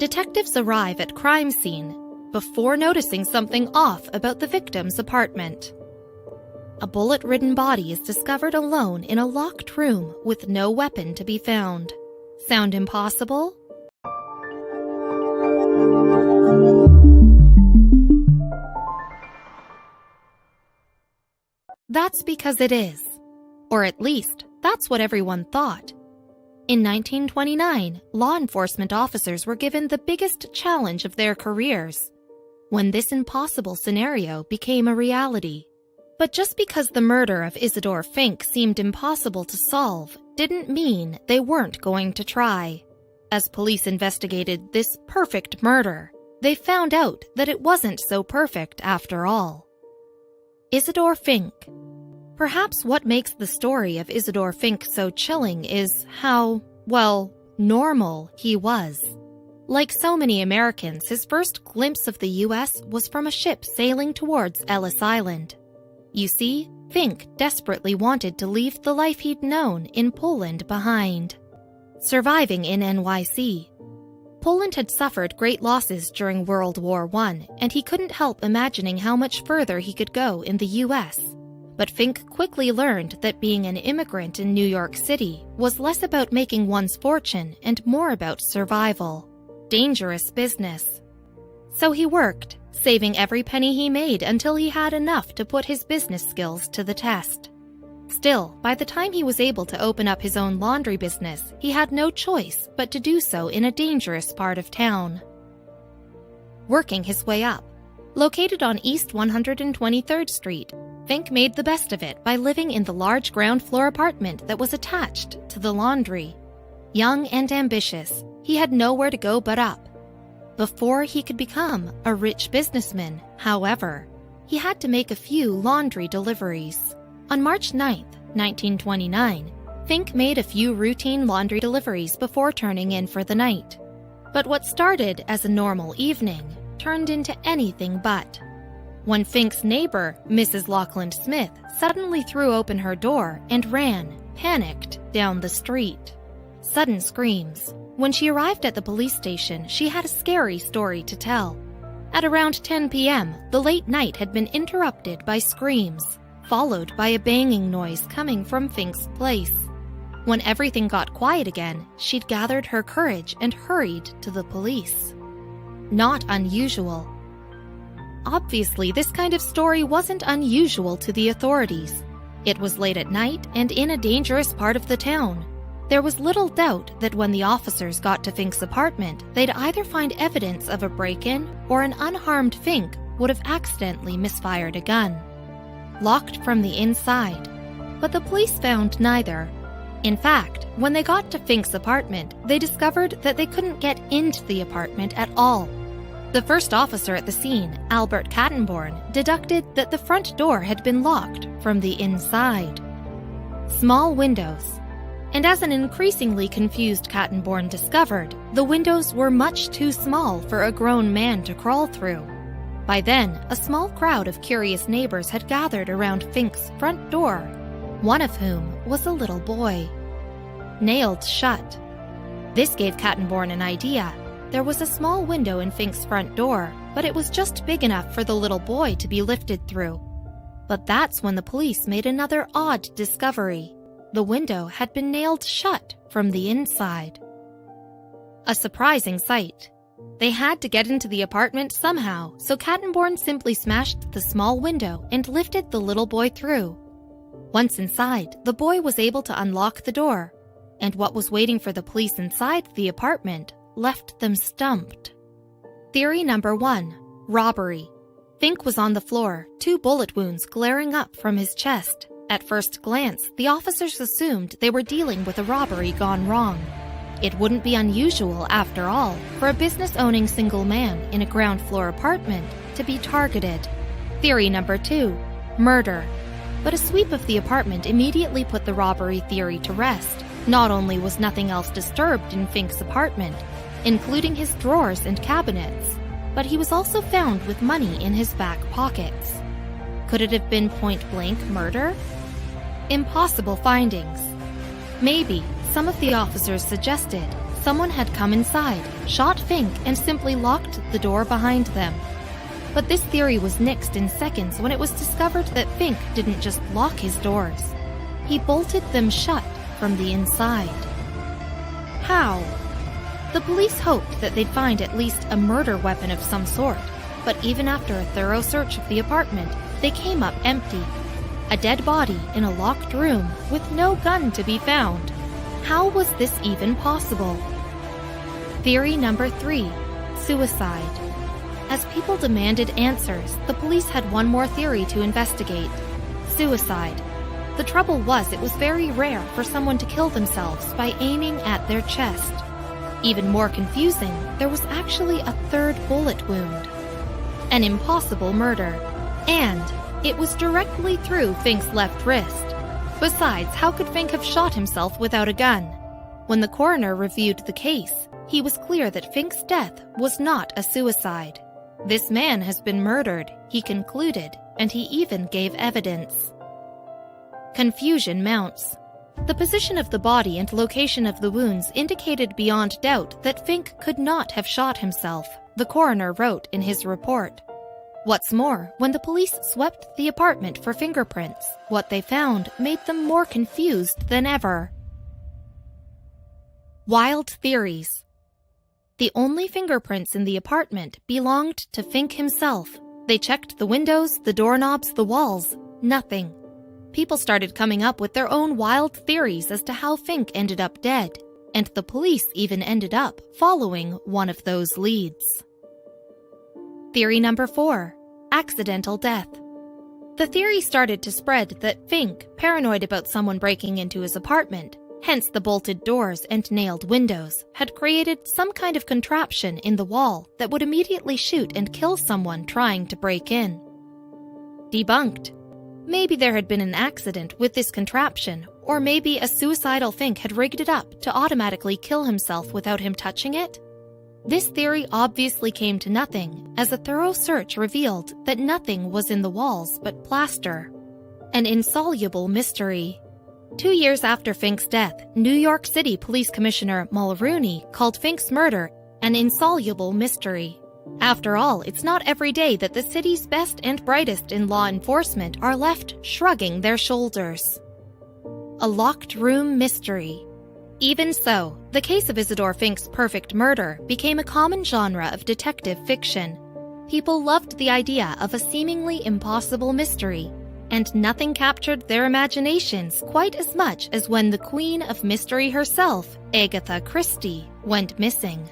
Detectives arrive at crime scene before noticing something off about the victim's apartment. A bullet-ridden body is discovered alone in a locked room with no weapon to be found. Sound impossible? That's because it is. Or at least, that's what everyone thought. In 1929, law enforcement officers were given the biggest challenge of their careers, when this impossible scenario became a reality. But just because the murder of Isidor Fink seemed impossible to solve didn't mean they weren't going to try. As police investigated this perfect murder, they found out that it wasn't so perfect after all. Isidor Fink. Perhaps what makes the story of Isidor Fink so chilling is how, well, normal he was. Like so many Americans, his first glimpse of the U.S. was from a ship sailing towards Ellis Island. You see, Fink desperately wanted to leave the life he'd known in Poland behind. Surviving in NYC. Poland had suffered great losses during World War I, and he couldn't help imagining how much further he could go in the U.S. But Fink quickly learned that being an immigrant in New York City was less about making one's fortune and more about survival. Dangerous business. So he worked, saving every penny he made until he had enough to put his business skills to the test. Still, by the time he was able to open up his own laundry business, he had no choice but to do so in a dangerous part of town. Working his way up. Located on East 123rd Street, Fink made the best of it by living in the large ground-floor apartment that was attached to the laundry. Young and ambitious, he had nowhere to go but up. Before he could become a rich businessman, however, he had to make a few laundry deliveries. On March 9, 1929, Fink made a few routine laundry deliveries before turning in for the night. But what started as a normal evening turned into anything but. When Fink's neighbor, Mrs. Lachlan Smith, suddenly threw open her door and ran, panicked, down the street. Sudden screams. When she arrived at the police station, she had a scary story to tell. At around 10 p.m., the late night had been interrupted by screams, followed by a banging noise coming from Fink's place. When everything got quiet again, she'd gathered her courage and hurried to the police. Not unusual. Obviously, this kind of story wasn't unusual to the authorities. It was late at night and in a dangerous part of the town. There was little doubt that when the officers got to Fink's apartment, they'd either find evidence of a break-in or an unharmed Fink would have accidentally misfired a gun. Locked from the inside. But the police found neither. In fact, when they got to Fink's apartment, they discovered that they couldn't get into the apartment at all. The first officer at the scene, Albert Kattenborn, deducted that the front door had been locked from the inside. Small windows. And as an increasingly confused Kattenborn discovered, the windows were much too small for a grown man to crawl through. By then, a small crowd of curious neighbors had gathered around Fink's front door, one of whom was a little boy. Nailed shut. This gave Kattenborn an idea. There was a small window in Fink's front door, but it was just big enough for the little boy to be lifted through. But that's when the police made another odd discovery. The window had been nailed shut from the inside. A surprising sight. They had to get into the apartment somehow, so Kattenborn simply smashed the small window and lifted the little boy through. Once inside, the boy was able to unlock the door, and what was waiting for the police inside the apartment left them stumped. Theory number 1. Robbery. Fink was on the floor, 2 bullet wounds glaring up from his chest. At first glance, the officers assumed they were dealing with a robbery gone wrong. It wouldn't be unusual, after all, for a business-owning single man in a ground-floor apartment to be targeted. Theory number 2. Murder. But a sweep of the apartment immediately put the robbery theory to rest. Not only was nothing else disturbed in Fink's apartment, including his drawers and cabinets, but he was also found with money in his back pockets. Could it have been point-blank murder? Impossible findings. Maybe, some of the officers suggested, someone had come inside, shot Fink, and simply locked the door behind them. But this theory was nixed in seconds when it was discovered that Fink didn't just lock his doors. He bolted them shut from the inside. How? The police hoped that they'd find at least a murder weapon of some sort, but even after a thorough search of the apartment, they came up empty. A dead body in a locked room with no gun to be found. How was this even possible? Theory number 3, suicide. As people demanded answers, the police had one more theory to investigate: suicide. The trouble was, it was very rare for someone to kill themselves by aiming at their chest. Even more confusing, there was actually a third bullet wound. An impossible murder. And it was directly through Fink's left wrist. Besides, how could Fink have shot himself without a gun? When the coroner reviewed the case, he was clear that Fink's death was not a suicide. This man has been murdered, he concluded, and he even gave evidence. Confusion mounts. The position of the body and location of the wounds indicated beyond doubt that Fink could not have shot himself, the coroner wrote in his report. What's more, when the police swept the apartment for fingerprints, what they found made them more confused than ever. Wild theories. The only fingerprints in the apartment belonged to Fink himself. They checked the windows, the doorknobs, the walls. Nothing. People started coming up with their own wild theories as to how Fink ended up dead, and the police even ended up following one of those leads. Theory number 4, accidental death. The theory started to spread that Fink, paranoid about someone breaking into his apartment, hence the bolted doors and nailed windows, had created some kind of contraption in the wall that would immediately shoot and kill someone trying to break in. Debunked. Maybe there had been an accident with this contraption, or maybe a suicidal Fink had rigged it up to automatically kill himself without him touching it. This theory obviously came to nothing, as a thorough search revealed that nothing was in the walls but plaster. An insoluble mystery. 2 years after Fink's death, New York City Police Commissioner Mulrooney called Fink's murder an insoluble mystery. After all, it's not every day that the city's best and brightest in law enforcement are left shrugging their shoulders. A locked room mystery. Even so, the case of Isidor Fink's perfect murder became a common genre of detective fiction. People loved the idea of a seemingly impossible mystery, and nothing captured their imaginations quite as much as when the queen of mystery herself, Agatha Christie, went missing.